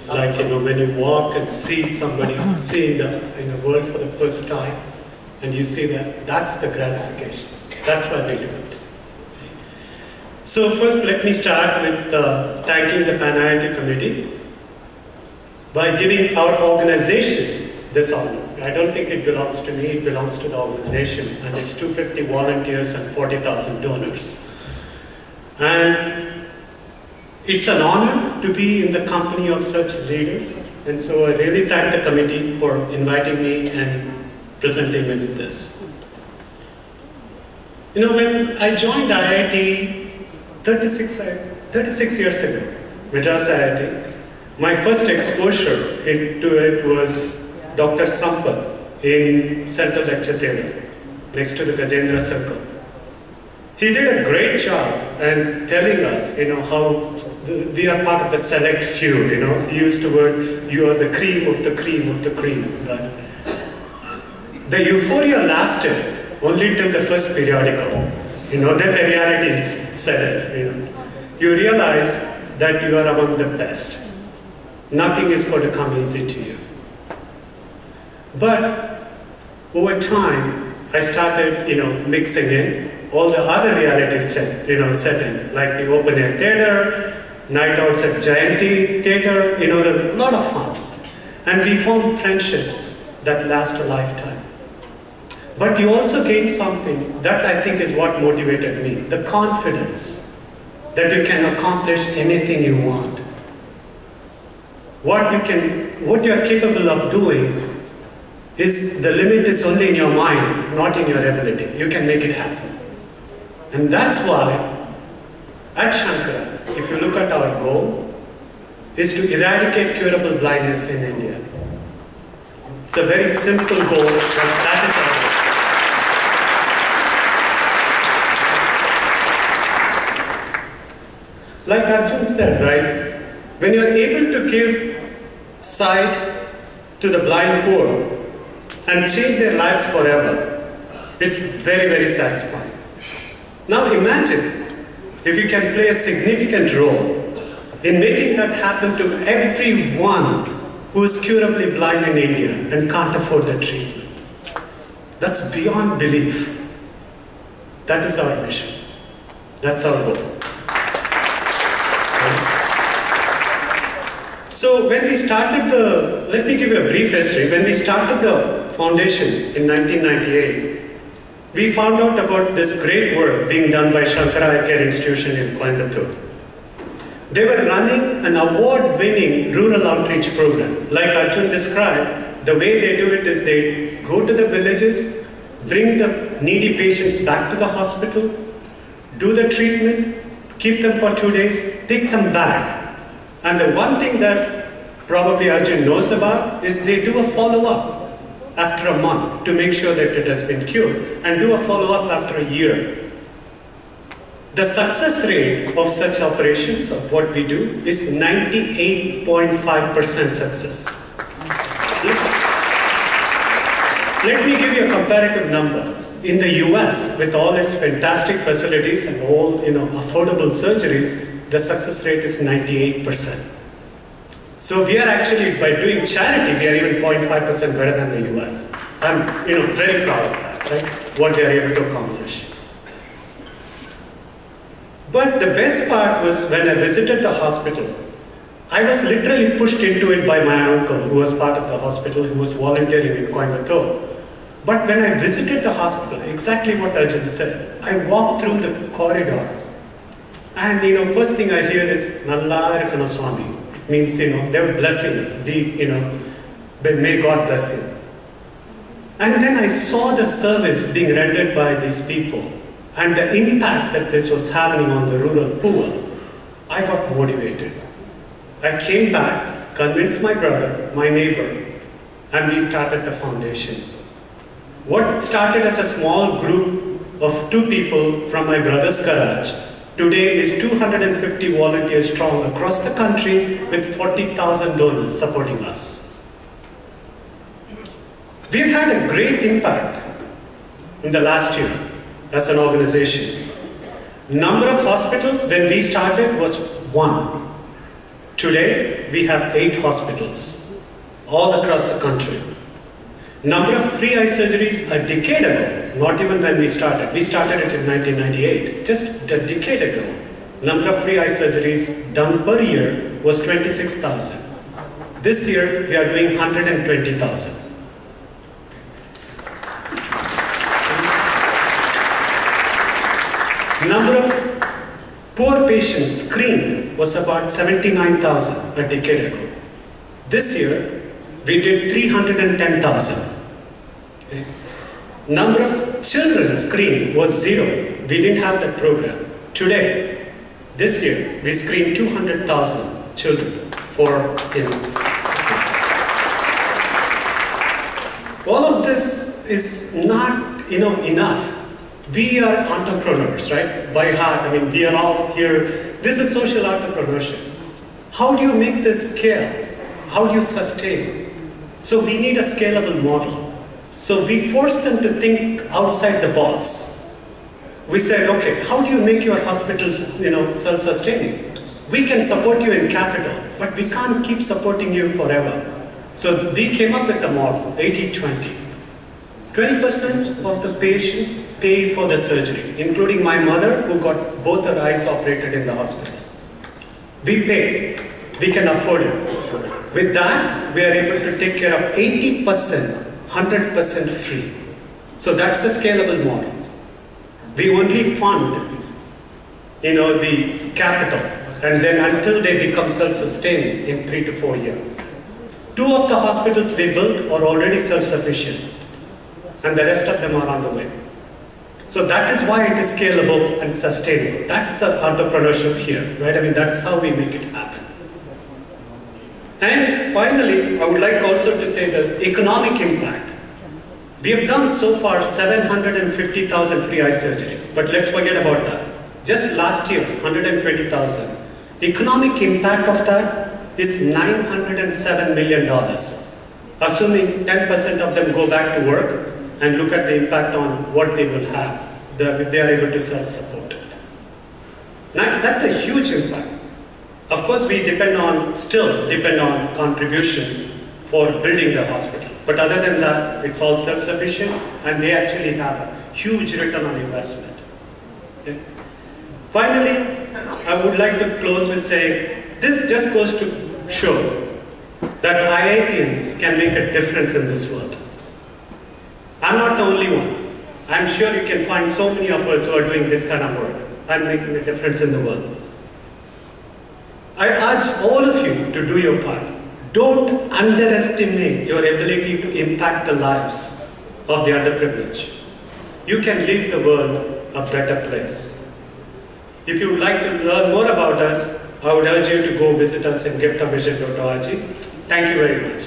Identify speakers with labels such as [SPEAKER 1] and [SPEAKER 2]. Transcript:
[SPEAKER 1] Like, when you walk and see somebody seeing the world for the first time, and you see that, that's the gratification. That's why we do it. So first, let me start with thanking the Pan-IIT committee by giving our organization this honor. I don't think it belongs to me, it belongs to the organization, and it's 250 volunteers and 40,000 donors. And it's an honor to be in the company of such leaders, and so I really thank the committee for inviting me and presenting me with this. When I joined IIT 36 years ago, Madras IIT, my first exposure into it was Dr. Sampath in Central Lecture Theatre, next to the Gajendra Circle. He did a great job and telling us, how we are part of the select few, He used the word, you are the cream of the cream of the cream. But the euphoria lasted only till the first periodical. Then the reality set in, You realize that you are among the best. Nothing is going to come easy to you. But over time, I started, mixing in all the other realities set in, like the open air theater, night outs at Jayanti Theatre, a lot of fun. And we formed friendships that last a lifetime. But you also gain something that I think is what motivated me, the confidence that you can accomplish anything you want. What you are capable of doing is, the limit is only in your mind, not in your ability. You can make it happen. And that's why, at Shanka, if you look at our goal, is to eradicate curable blindness in India. It's a very simple goal, but that is our goal. Like Arjun said, right? When you're able to give sight to the blind poor and change their lives forever, it's very, very satisfying. Now imagine if you can play a significant role in making that happen to everyone who is curably blind in India and can't afford the treatment. That's beyond belief. That is our mission. That's our goal. So when we started let me give you a brief history. When we started the foundation in 1998, we found out about this great work being done by Shanka Netralaya Institution in Coimbatore. They were running an award-winning rural outreach program. Like Arjun described, the way they do it is they go to the villages, bring the needy patients back to the hospital, do the treatment, keep them for 2 days, take them back. And the one thing that probably Arjun knows about is they do a follow-up after a month to make sure that it has been cured, and do a follow-up after a year. The success rate of such operations, of what we do, is 98.5% success. Let me give you a comparative number. In the US, with all its fantastic facilities and all affordable surgeries, the success rate is 98%. So we are actually, by doing charity, we are even 0.5% better than the US. I'm very proud of that, right? What they are able to accomplish. But the best part was when I visited the hospital, I was literally pushed into it by my uncle, who was part of the hospital, who was volunteering in Coimbatore. But when I visited the hospital, exactly what Arjun said, I walked through the corridor, and first thing I hear is Nalla Irukana Swami. It means they were blessing us. May God bless you. And then I saw the service being rendered by these people and the impact that this was having on the rural poor. I got motivated. I came back, convinced my brother, my neighbor, and we started the foundation. What started as a small group of 2 people from my brother's garage, today is 250 volunteers strong across the country with 40,000 donors supporting us. We've had a great impact in the last year as an organization. Number of hospitals when we started was 1. Today, we have 8 hospitals all across the country. Number of free eye surgeries a decade ago, not even when we started. We started it in 1998, just a decade ago. Number of free eye surgeries done per year was 26,000. This year, we are doing 120,000. Number of poor patients screened was about 79,000 a decade ago. This year, we did 310,000. Okay. Number of children screened was 0. We didn't have that program. Today, this year, we screened 200,000 children for, all of this is not, enough. We are entrepreneurs, right? By heart, I mean, we are all here. This is social entrepreneurship. How do you make this scale? How do you sustain? So we need a scalable model. So we force them to think outside the box. We said, okay, how do you make your hospital, self-sustaining? We can support you in capital, but we can't keep supporting you forever. So we came up with the model, 80-20. 20% of the patients pay for the surgery, including my mother, who got both her eyes operated in the hospital. We pay, we can afford it. With that, we are able to take care of 80%, 100% free. So that's the scalable model. We only fund, the capital, and then until they become self-sustaining in 3 to 4 years. 2 of the hospitals we built are already self-sufficient, and the rest of them are on the way. So that is why it is scalable and sustainable. That's the entrepreneurship here, right? I mean, that's how we make it happen. And finally, I would like also to say the economic impact. We have done so far 750,000 free eye surgeries, but let's forget about that. Just last year, 120,000. Economic impact of that is $907 million, assuming 10% of them go back to work and look at the impact on what they will have if they are able to self-support it. Now, that's a huge impact. Of course, we still depend on contributions for building the hospital. But other than that, it's all self-sufficient, and they actually have a huge return on investment. Okay? Finally, I would like to close with saying, this just goes to show that IITians can make a difference in this world. I'm not the only one. I'm sure you can find so many of us who are doing this kind of work and making a difference in the world. I urge all of you to do your part. Don't underestimate your ability to impact the lives of the underprivileged. You can leave the world a better place. If you would like to learn more about us, I would urge you to go visit us at giftavision.org. Thank you very much.